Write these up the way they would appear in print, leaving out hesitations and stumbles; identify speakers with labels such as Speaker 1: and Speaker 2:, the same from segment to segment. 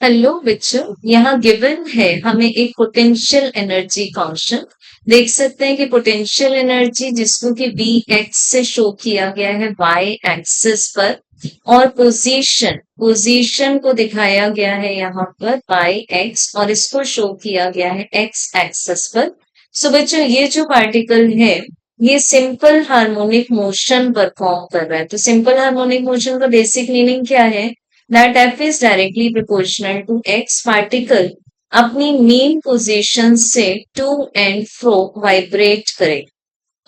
Speaker 1: Hello बच्चों, यहाँ given है हमें एक पोटेंशियल एनर्जी फंक्शन। देख सकते हैं कि पोटेंशियल एनर्जी जिसको कि वी एक्स से शो किया गया है वाई एक्सिस पर, और पोजीशन पोजीशन को दिखाया गया है यहाँ पर बाई एक्स और इसको शो किया गया है एक्स एक्सिस पर। सो बच्चों, ये जो पार्टिकल है ये सिंपल हार्मोनिक मोशन परफॉर्म कर रहा है। तो सिंपल हार्मोनिक मोशन का बेसिक मीनिंग क्या है? that f is directly proportional to x particle अपनी मेन पोजीशन से टू एंड फ्रो वाइब्रेट करे।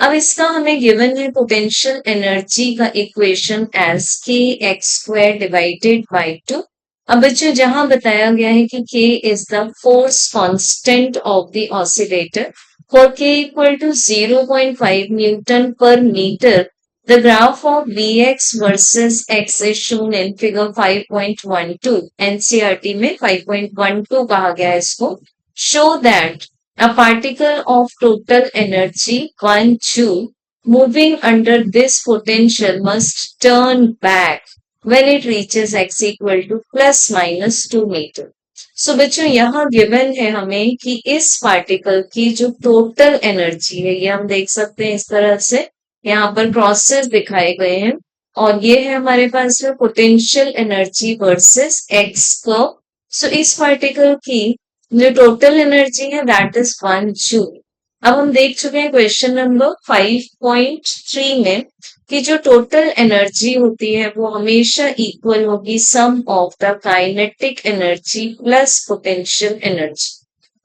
Speaker 1: अब इसका हमें गिवन है पोटेंशियल एनर्जी का equation as K x square divided by two. अब बच्चों, जहां बताया गया है कि k is the force constant of the oscillator for k equal to 0.5 newton per metre, the graph of Vx versus x is shown in figure 5.12। NCERT में 5.12 कहा गया है इसको। Show that a particle of total energy 1 joule moving under this potential must turn back when it reaches x equal to plus minus 2 meter। सो बच्चों, यहाँ given है हमें कि इस पार्टिकल की जो टोटल एनर्जी है, ये हम देख सकते हैं इस तरह से यहाँ पर क्रॉसेस दिखाए गए हैं, और ये है हमारे पास में potential energy versus X curve. So इस पार्टिकल की जो टोटल एनर्जी है दैट इज 1 जूल। अब हम देख चुके हैं क्वेश्चन नंबर 5.3 में कि जो टोटल एनर्जी होती है वो हमेशा इक्वल होगी sum of the kinetic energy plus potential energy.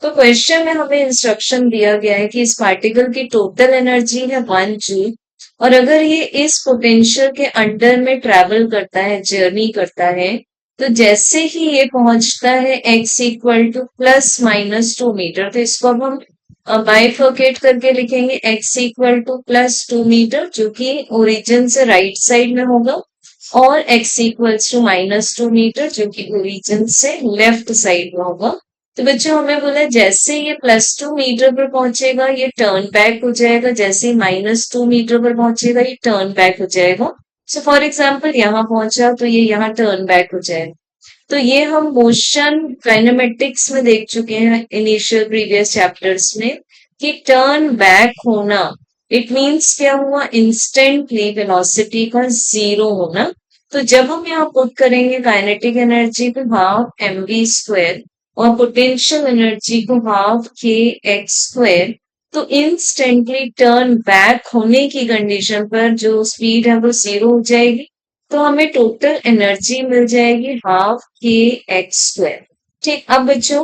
Speaker 1: तो क्वेश्चन में हमें इंस्ट्रक्शन दिया गया है कि इस पार्टिकल की टोटल एनर्जी है 1 जूल, और अगर ये इस पोटेंशियल के अंडर में ट्रेवल करता है, जर्नी करता है, तो जैसे ही ये पहुंचता है x equal to plus minus 2 metre, तो इसको अब हम बाइफर्केट करके लिखेंगे x equal to plus 2 metre जो कि ओरिजिन से राइट साइड में होगा, और x equals to minus 2 metre जो कि ओरिजिन से लेफ्ट साइड में होगा। तो बच्चों, हमें बोला जैसे ये प्लस 2 मीटर पर पहुंचेगा ये टर्न बैक हो जाएगा, जैसे माइनस 2 मीटर पर पहुंचेगा ये टर्न बैक हो जाएगा। सो फॉर एग्जाम्पल यहाँ पहुंचा तो ये यहाँ टर्न बैक हो जाएगा। तो ये हम मोशन काइनेमेटिक्स में देख चुके हैं इनिशियल प्रीवियस चैप्टर्स में कि टर्न बैक होना इट मींस क्या हुआ, इंस्टेंटली वेलोसिटी का जीरो होना। तो जब हम यहाँ पुट करेंगे काइनेटिक एनर्जी को हाफ एम वी स्क्वायर और पोटेंशियल एनर्जी को हाफ के एक्स स्क्वायर, तो इंस्टेंटली टर्न बैक होने की कंडीशन पर जो स्पीड है वो जीरो हो जाएगी, तो हमें टोटल एनर्जी मिल जाएगी हाफ के एक्स स्क्वायर। ठीक, अब बच्चों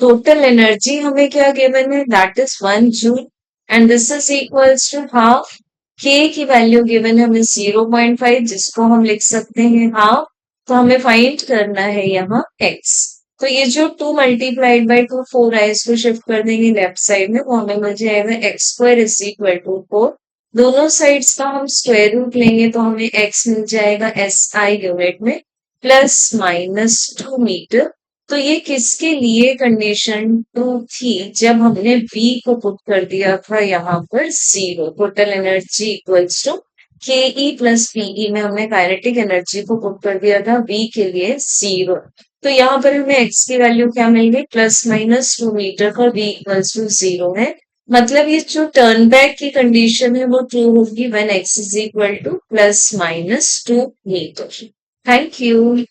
Speaker 1: टोटल एनर्जी हमें क्या गिवन है that is 1 joule, and this is equals to half K की वैल्यू गिवन है हमें 0.5 जिसको हम लिख सकते हैं हाफ। तो हमें फाइंड करना है यहाँ x। तो ये जो 2 मल्टीप्लाइड बाई 2 4 है, इसको शिफ्ट कर देंगे लेफ्ट साइड में, वो हमें मिल जाएगा x square is equal to 4। दोनों साइड्स का हम स्क्वायर रूट लेंगे तो हमें x मिल जाएगा एस आई यूनिट में प्लस माइनस 2 मीटर। तो ये किसके लिए कंडीशन 2 थी? जब हमने v को पुट कर दिया था यहाँ पर zero, total energy equals to K E plus PE में हमने काइनेटिक एनर्जी को पुट कर दिया था v के लिए जीरो। तो यहाँ पर हमें x की वैल्यू क्या मिल गई, प्लस माइनस 2 मीटर का v इक्वल्स टू जीरो है। मतलब ये जो टर्न बैक की कंडीशन है वो ट्रू होगी when x is equal to plus minus 2 metre. Thank you.